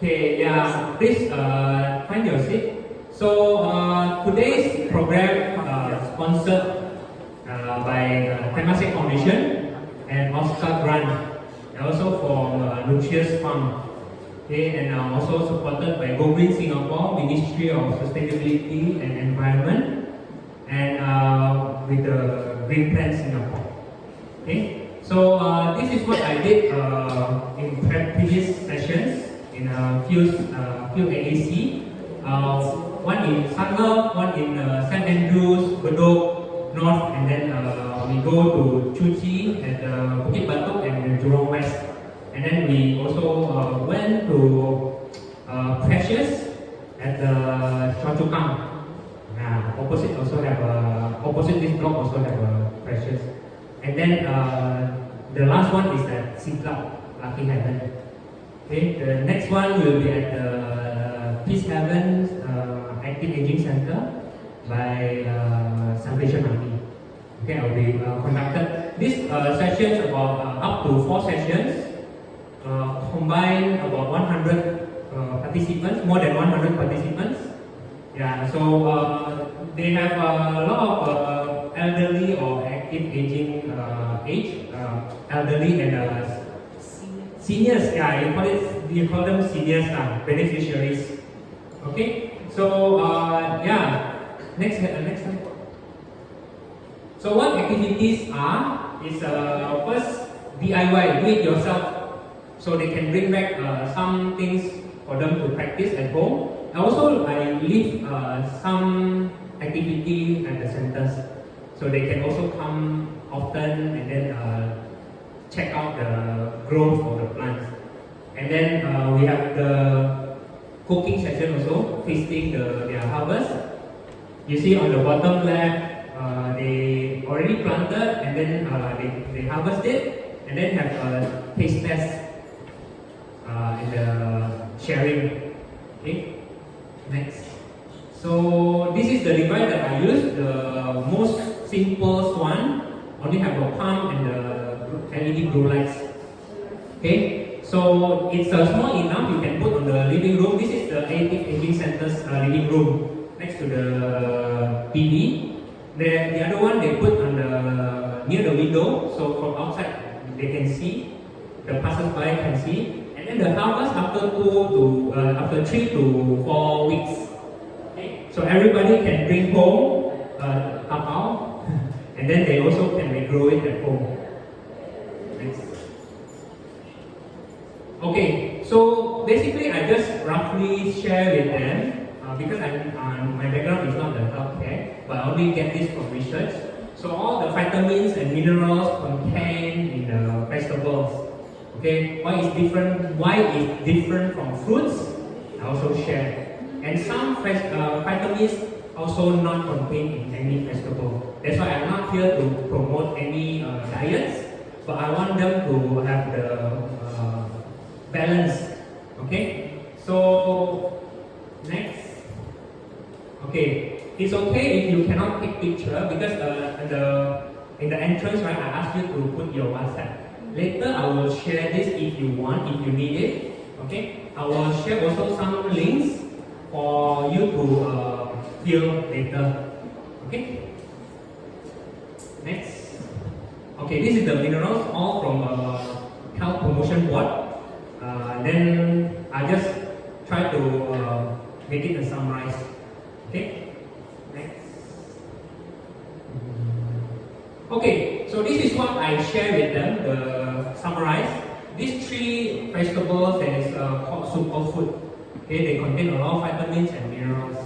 Okay, yeah, please find your seat. So today's program sponsored by Temasek Foundation and Oscar Grant, and also from Nutritious Farm. Okay, and also supported by Go Green Singapore, Ministry of Sustainability and Environment, and with the Green Plan Singapore. Okay, so this is what I did in previous sessions in a few AAC. One in Sangam, one in St. Andrews, Bedok North, and then we go to Cuci at Bukit Batok and Jurong West. And then we also went to Precious at the Choa Chu Kang. Opposite also have opposite this block also have Precious. And then the last one is at Siglap, Lucky Heaven. Okay, the next one will be at the Peace Heaven Active Aging Center by Salvation Army. Okay, I will be conducted. These sessions about up to 4 sessions, combine about 100 participants, more than 100 participants. Yeah, so they have a lot of elderly or active aging age, elderly and seniors. Yeah, you call them seniors, beneficiaries. Okay, so yeah, next one. So what activities are is first DIY, do it yourself. So they can bring back some things for them to practice at home. Also, I leave some activity at the centers, so they can also come often and then check out the growth of the plants. And then we have the cooking session also, tasting their harvest. You see on the bottom left, they already planted and then they harvest it and then have a taste test in the sharing. Okay, next. So this is the device that I use, the most simplest one. Only have a pump and the LED grow lights. Okay, so it's small enough you can put on the living room. This is the Active Aging Center's living room next to the TV. The other one they put on the near the window, so from outside they can see, the passers-by can see. And then the harvest after 3 to 4 weeks. Okay, so everybody can bring home tapao, and then they also can regrow it at home. Next. Okay, so basically I just roughly share with them because my background is not the healthcare, but I only get this from research. So all the vitamins and minerals contained in the vegetables. Okay, why is different from fruits? I also share. And some vitamins also not contained in any vegetable. That's why I'm not here to promote any diets, but I want them to have the balance. Okay, so next. Okay, it's okay if you cannot take picture because in the entrance, right, I asked you to put your WhatsApp. Later I will share this if you want, if you need it. Okay, I will share also some links for you to fill later. Okay. Next. Okay, this is the minerals all from Health Promotion Board. Then I just try to make it a summarize. Okay. Next. Okay, so this is what I share with them, the summarize. These 3 vegetables that is called superfood. Okay, they contain a lot of vitamins and minerals.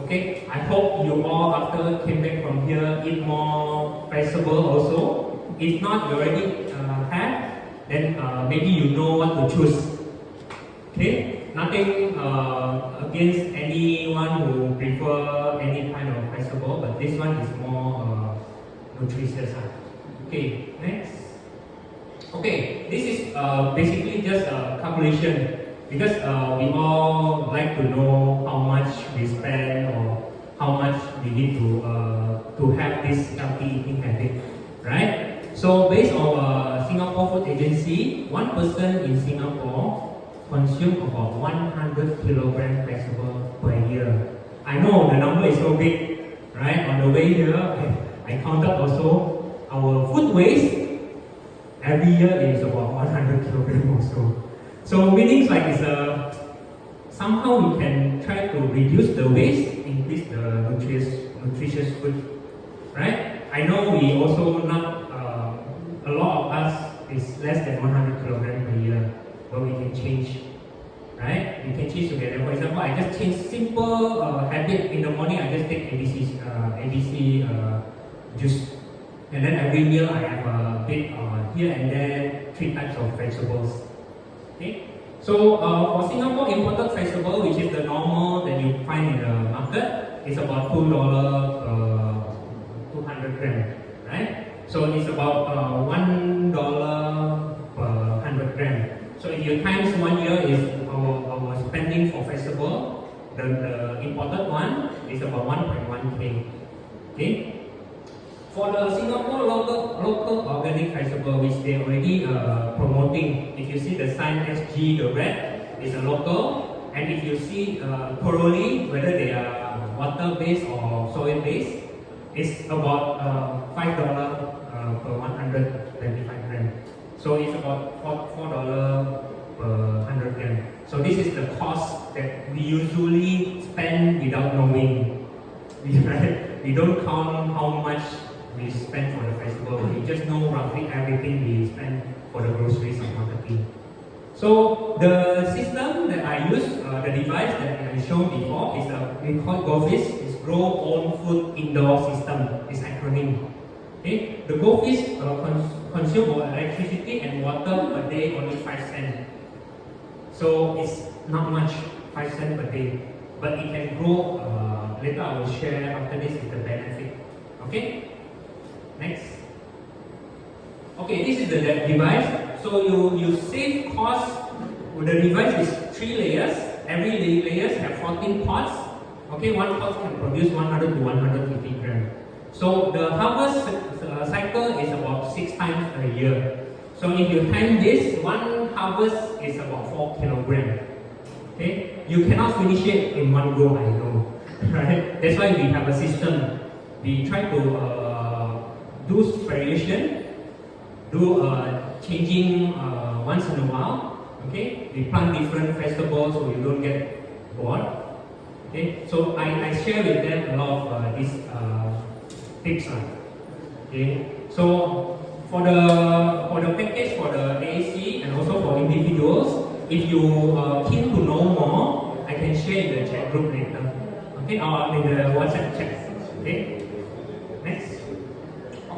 Okay, I hope you all after came back from here eat more vegetable also. If not, you already have, then maybe you know what to choose. Okay, nothing against anyone who prefer any kind of vegetable, but this one is more nutritious. Okay, next. Okay, this is basically just a calculation because we all like to know how much we spend or how much we need to have this healthy eating habit, right? So based on Singapore Food Agency, one person in Singapore consume about 100 kilogram vegetable per year. I know the number is so big, right? On the way here, I counted also our food waste every year is about 100 kilogram also. So meaning like it's somehow we can try to reduce the waste, increase the nutritious food, right? I know we also not a lot of us is less than 100 kilogram per year, but we can change, right? We can change together. For example, I just change simple habit in the morning. I just take ABC juice, and then every meal I have a bit here and there 3 types of vegetables. Okay. So for Singapore imported vegetable, which is the normal that you find in the market, it's about $2 200 gram, right? So it's about $1 per 100 gram. So if you times 1 year is our spending for vegetable, the imported one is about 1.1K. Okay. For the Singapore local organic vegetable, which they already promoting, if you see the sign SG, the red is a local, and if you see thoroughly whether they are water-based or soil-based, it's about $5 per 125 gram. So it's about $4 per 100 gram. So this is the cost that we usually spend without knowing. We don't count how much we spend for the vegetable. We just know roughly everything we spend for the groceries and marketing. So the system that I use, the device that I showed before is we call GoFish. It's Grow Own Food Indoor System. It's acronym. Okay, the GoFish consume electricity and water per day only 5 cents. So it's not much, 5 cents per day, but it can grow. Later I will share after this is the benefit. Okay. Next. Okay, this is the device. So you save cost. The device is 3 layers. Every layers have 14 pots. Okay, one pot can produce 100 to 150 grams. So the harvest cycle is about 6 times a year. So if you time this, one harvest is about 4 kilograms. Okay, you cannot finish it in one go. I know, right? That's why we have a system. We try to do variation, do changing once in a while. Okay, we plant different vegetables so you don't get bored. Okay, so I share with them a lot of these tips. Okay, so for the package for the AAC and also for individuals, if you keen to know more, I can share in the chat group later. Okay, or in the WhatsApp chat. Okay, next.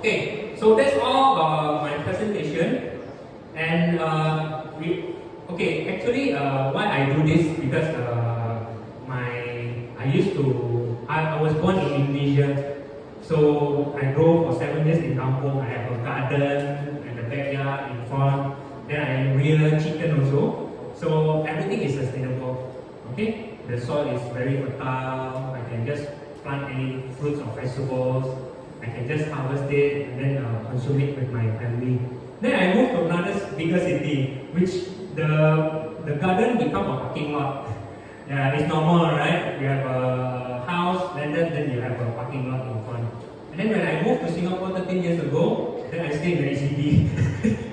Okay, so that's all my presentation, and actually why I do this because I was born in Indonesia, so I grew for 7 years in kampung. I have a garden and a backyard in front. Then I rear chicken also, so everything is sustainable. Okay, the soil is very fertile. I can just plant any fruits or vegetables. I can just harvest it and then consume it with my family. Then I moved to another bigger city, which the garden become a parking lot. Yeah, it's normal, right? You have a house, then you have a parking lot in front. And then when I moved to Singapore 13 years ago, then I stayed in the city.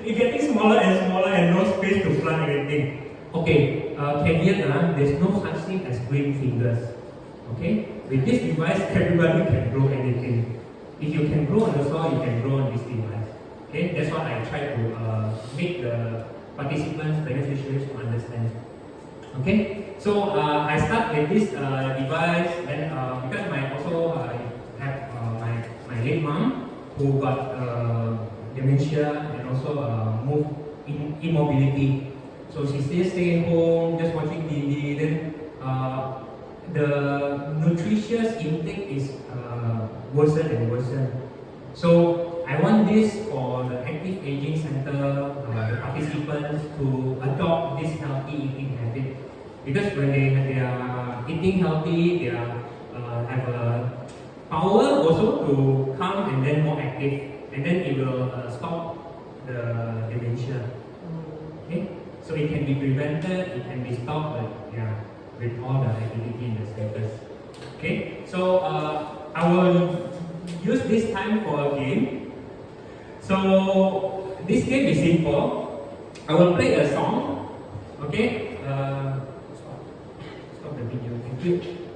It's getting smaller and smaller and no space to plant anything. Okay, caveat, there's no such thing as green fingers. Okay, with this device, everybody can grow anything. If you can grow on the soil, you can grow on this device. Okay, that's what I try to make the participants, beneficiaries to understand. Okay, so I start with this device, and because I also have my late mom who got dementia and also moved in immobility. So she still stay home, just watching TV. Then the nutritious intake is worsen and worsen. So I want this for the active aging center, the participants to adopt this healthy eating habit. Because when they are eating healthy, they have a power also to come and then more active, and then it will stop the dementia. Okay. So it can be prevented, it can be stopped, but yeah, with all the activity in the centers. Okay, so I will use this time for a game. So this game is simple. I will play a song. Okay, stop the video. Thank you.